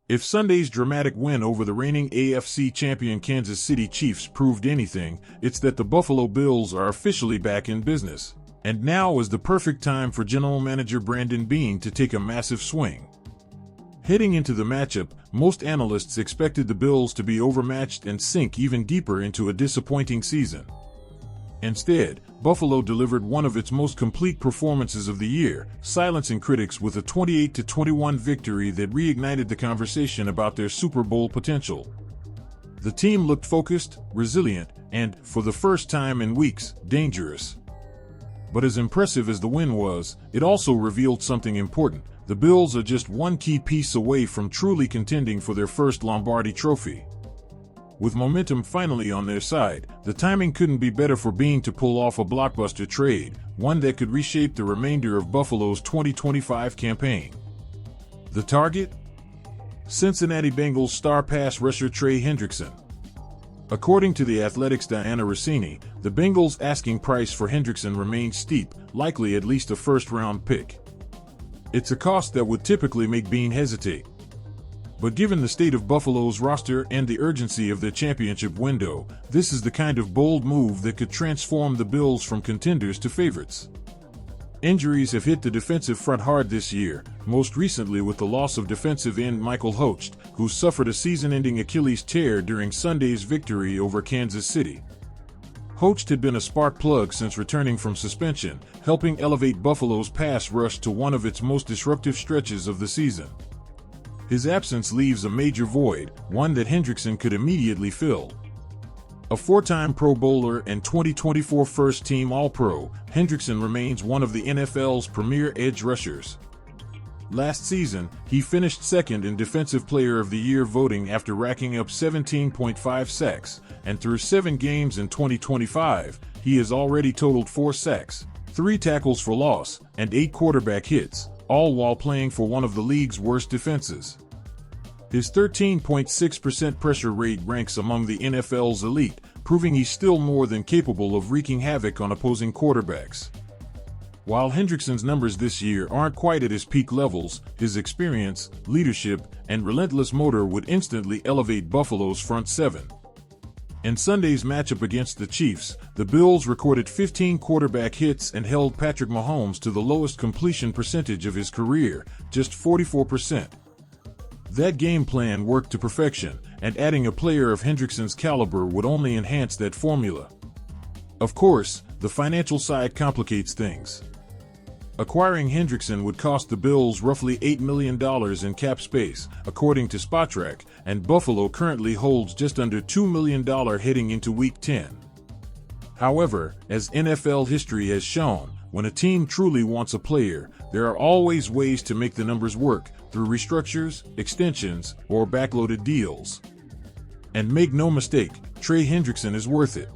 If Sunday's dramatic win over the reigning AFC champion Kansas City Chiefs proved anything, it's that the Buffalo Bills are officially back in business. And now is the perfect time for General Manager Brandon Beane to take a massive swing. Heading into the matchup, most analysts expected the Bills to be overmatched and sink even deeper into a disappointing season. Instead, Buffalo delivered one of its most complete performances of the year, silencing critics with a 28-21 victory that reignited the conversation about their Super Bowl potential. The team looked focused, resilient, and, for the first time in weeks, dangerous. But as impressive as the win was, it also revealed something important. The Bills are just one key piece away from truly contending for their first Lombardi trophy. With momentum finally on their side, the timing couldn't be better for Beane to pull off a blockbuster trade, one that could reshape the remainder of Buffalo's 2025 campaign. The target? Cincinnati Bengals star pass rusher Trey Hendrickson. According to The Athletic's Diana Rossini, the Bengals' asking price for Hendrickson remains steep, likely at least a first-round pick. It's a cost that would typically make Beane hesitate. But given the state of Buffalo's roster and the urgency of their championship window, this is the kind of bold move that could transform the Bills from contenders to favorites. Injuries have hit the defensive front hard this year, most recently with the loss of defensive end Michael Hoecht, who suffered a season-ending Achilles tear during Sunday's victory over Kansas City. Hoecht had been a spark plug since returning from suspension, helping elevate Buffalo's pass rush to one of its most disruptive stretches of the season. His absence leaves a major void, one that Hendrickson could immediately fill. A four-time Pro Bowler and 2024 first-team All-Pro, Hendrickson remains one of the NFL's premier edge rushers. Last season, he finished second in Defensive Player of the Year voting after racking up 17.5 sacks, and through 7 games in 2025, he has already totaled 4 sacks, 3 tackles for loss, and 8 quarterback hits, all while playing for one of the league's worst defenses. His 13.6% pressure rate ranks among the NFL's elite, proving he's still more than capable of wreaking havoc on opposing quarterbacks. While Hendrickson's numbers this year aren't quite at his peak levels, his experience, leadership, and relentless motor would instantly elevate Buffalo's front seven. In Sunday's matchup against the Chiefs, the Bills recorded 15 quarterback hits and held Patrick Mahomes to the lowest completion percentage of his career, just 44%. That game plan worked to perfection, and adding a player of Hendrickson's caliber would only enhance that formula. Of course, the financial side complicates things. Acquiring Hendrickson would cost the Bills roughly $8 million in cap space, according to Spotrac, and Buffalo currently holds just under $2 million heading into Week 10. However, as NFL history has shown, when a team truly wants a player, there are always ways to make the numbers work, through restructures, extensions, or backloaded deals. And make no mistake, Trey Hendrickson is worth it.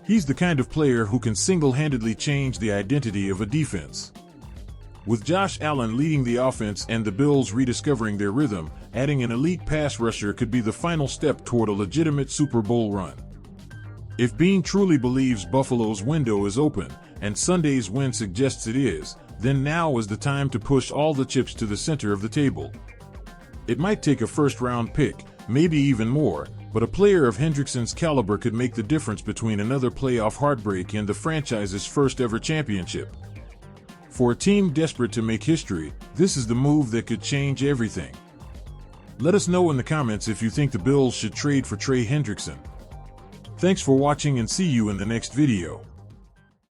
He's the kind of player who can single-handedly change the identity of a defense. With Josh Allen leading the offense and the Bills rediscovering their rhythm, adding an elite pass rusher could be the final step toward a legitimate Super Bowl run. If Beane truly believes Buffalo's window is open, and Sunday's win suggests it is, then now is the time to push all the chips to the center of the table. It might take a first-round pick, maybe even more, but a player of Hendrickson's caliber could make the difference between another playoff heartbreak and the franchise's first-ever championship. For a team desperate to make history, this is the move that could change everything. Let us know in the comments if you think the Bills should trade for Trey Hendrickson. Thanks for watching and see you in the next video.